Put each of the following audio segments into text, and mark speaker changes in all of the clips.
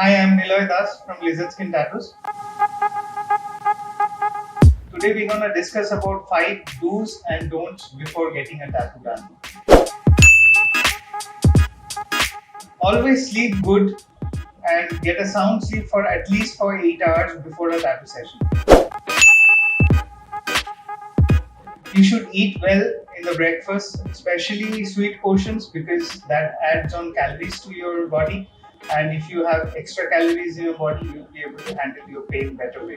Speaker 1: Hi, I'm Niloy Das from Lizard Skin Tattoos. Today we're gonna discuss about 5 do's and don'ts before getting a tattoo done. Always sleep good and get a sound sleep for at least for 8 hours before a tattoo session. You should eat well in the breakfast, especially sweet portions because that adds on calories to your body. And if you have extra calories in your body, you'll be able to handle your pain better way.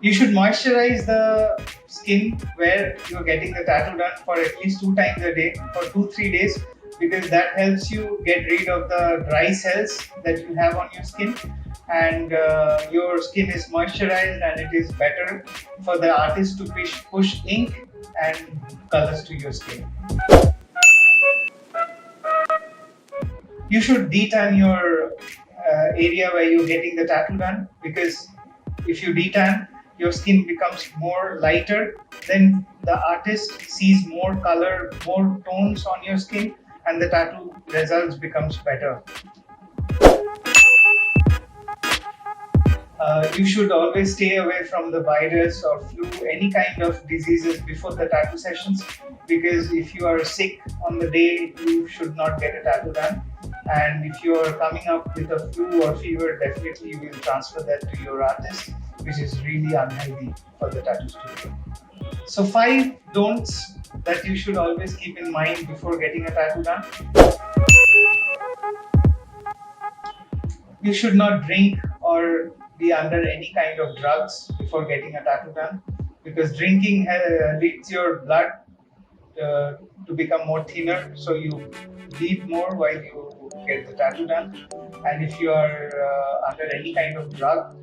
Speaker 1: You should moisturize the skin where you're getting the tattoo done for at least 2 times a day for 2-3 days because that helps you get rid of the dry cells that you have on your skin and your skin is moisturized and it is better for the artist to push ink and colors to your skin. You should detan your area where you're getting the tattoo done because if you detan, your skin becomes more lighter. Then the artist sees more color, more tones on your skin, and the tattoo results becomes better. You should always stay away from the virus or flu, any kind of diseases before the tattoo sessions because if you are sick on the day, you should not get a tattoo done. And if you are coming up with a flu or fever, definitely you will transfer that to your artist, which is really unhealthy for the tattoo studio. So, 5 don'ts that you should always keep in mind before getting a tattoo done. You should not drink or be under any kind of drugs before getting a tattoo done because drinking leads your blood to become more thinner, so you bleed more while you get the tattoo done. And if you are under any kind of drug,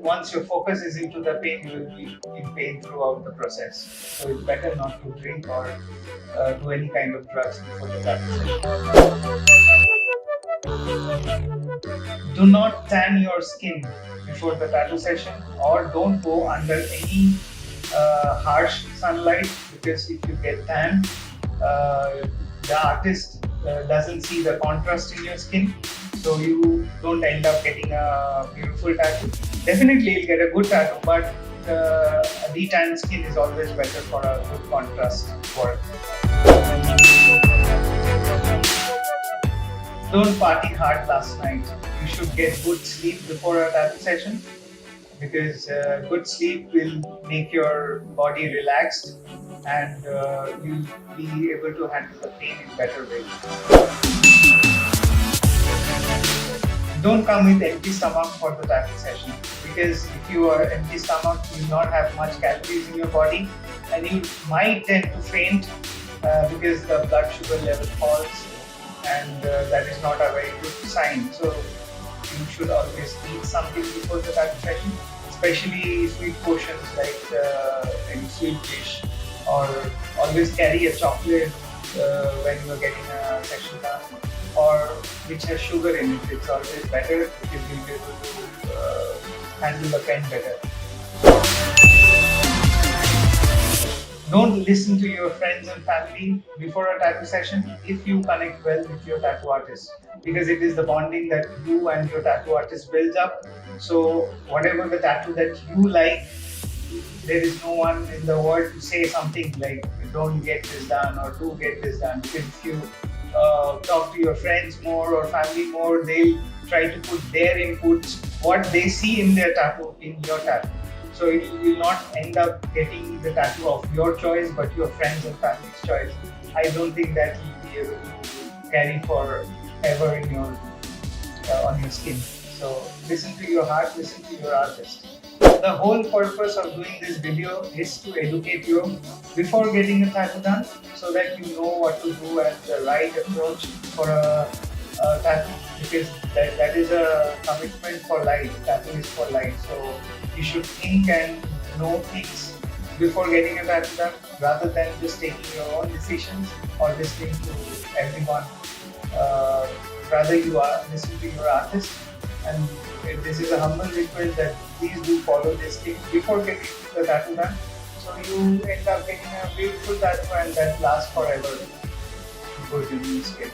Speaker 1: once your focus is into the pain, you will be in pain throughout the process. So it's better not to drink or do any kind of drugs before the tattoo session. Do not tan your skin before the tattoo session or don't go under any harsh sunlight because if you get tan, the artist doesn't see the contrast in your skin, so you don't end up getting a beautiful tattoo. Definitely you'll get a good tattoo, but a detanned skin is always better for a good contrast work. Don't party hard last night. You should get good sleep before a tattoo session because good sleep will make your body relaxed and you'll be able to handle the pain in better way. Don't come with empty stomach for the tattoo session because if you are empty stomach, you will not have much calories in your body and you might tend to faint because the blood sugar level falls and that is not a very good sign. So you should always eat something before the tattoo session, especially sweet portions like any sweet dish, or always carry a chocolate when you are getting a session done, or which has sugar in it. It's always better because you'll be able to handle the pain better. Don't listen to your friends and family before a tattoo session if you connect well with your tattoo artist because it is the bonding that you and your tattoo artist builds up. So whatever the tattoo that you like, there is no one in the world to say something like don't get this done or do get this done because if you talk to your friends more or family more, they'll try to put their inputs, what they see in their tattoo, in your tattoo. So you will not end up getting the tattoo of your choice, but your friends and family's choice. I don't think that you'll be able to carry forever in your on your skin. So listen to your heart, listen to your artist. The whole purpose of doing this video is to educate you before getting a tattoo done, so that you know what to do and the right approach for a tattoo because that is a commitment for life. Tattoo is for life, so you should think and know things before getting a tattoo done rather than just taking your own decisions or listening to everyone. Rather you are listen to your artist, and this is a humble request that please do follow this thing before getting the tattoo done, so you end up getting a beautiful tattoo and that lasts forever good in your skin.